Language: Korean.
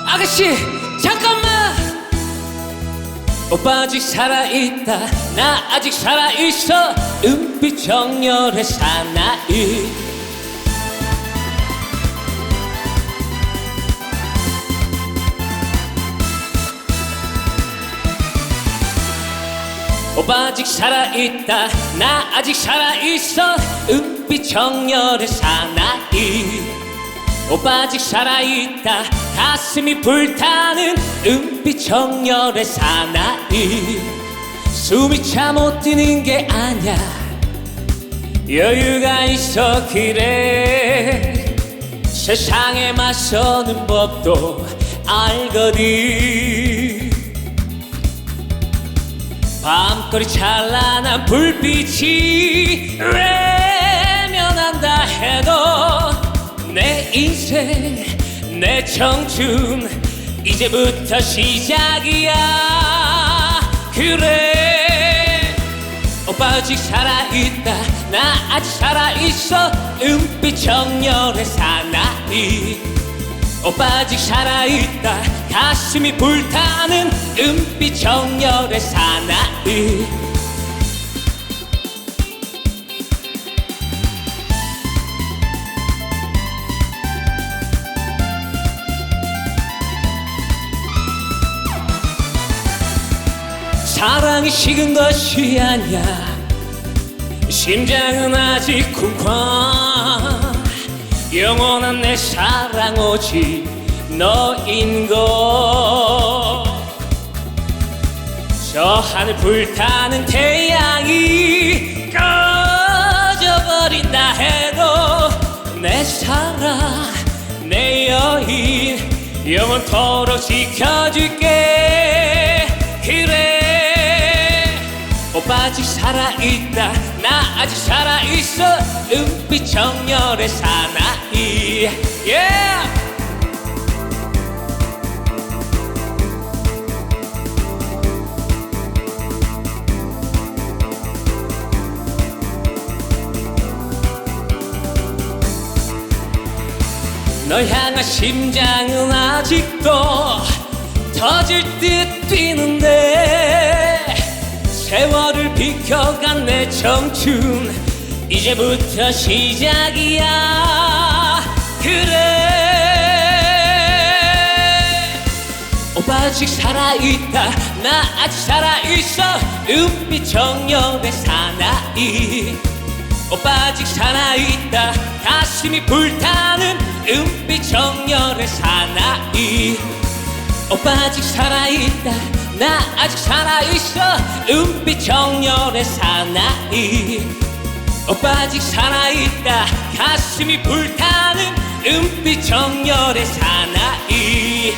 아가씨 잠깐만. 오빠 아직 살아있다. 나 아직 살아있어. 은빛 정열의 사나이. 오빠 아직 살아있다. 나 아직 살아있어. 은빛 정열의 사나이. 오빠 아직 살아있다. 가슴이 불타는 은빛 정열의 사나이. 숨이 차 못 뛰는 게 아냐. 여유가 있어 그래. 세상에 맞서는 법도 알거든. 밤거리 찬란한 불빛이 외면한다 해도 내 인생 내 청춘 이제부터 시작이야. 그래 오빠 아직 살아있다. 나 아직 살아있어. 은빛 정열의 사나이. 오빠 아직 살아있다. 가슴이 불타는 은빛 정열의 사나이. 사랑이 식은 것이 아니야. 심장은 아직 쿵쾅. 영원한 내 사랑 오직 너인 것. 저 하늘 불타는 태양이 꺼져버린다 해도 내 사랑 내 여인 영원토록 지켜줄게. 그래 오빠 아직 살아있다. 나 아직 살아있어. 은빛 정열의 사나이. yeah! 널 향한 심장은 아직도 터질 듯 뛰는데 세월을 비켜간 내 청춘 이제부터 시작이야. 그래 오빠 아직 살아있다. 나 아직 살아있어. 은빛 정열의 사나이. 오빠 아직 살아있다. 가슴이 불타는 은빛 정열의 사나이. 오빠 아직 살아있다. 나 아직 살아있어. 은빛 정열의 사나이. 오빠 아직 살아있다. 가슴이 불타는 은빛 정열의 사나이.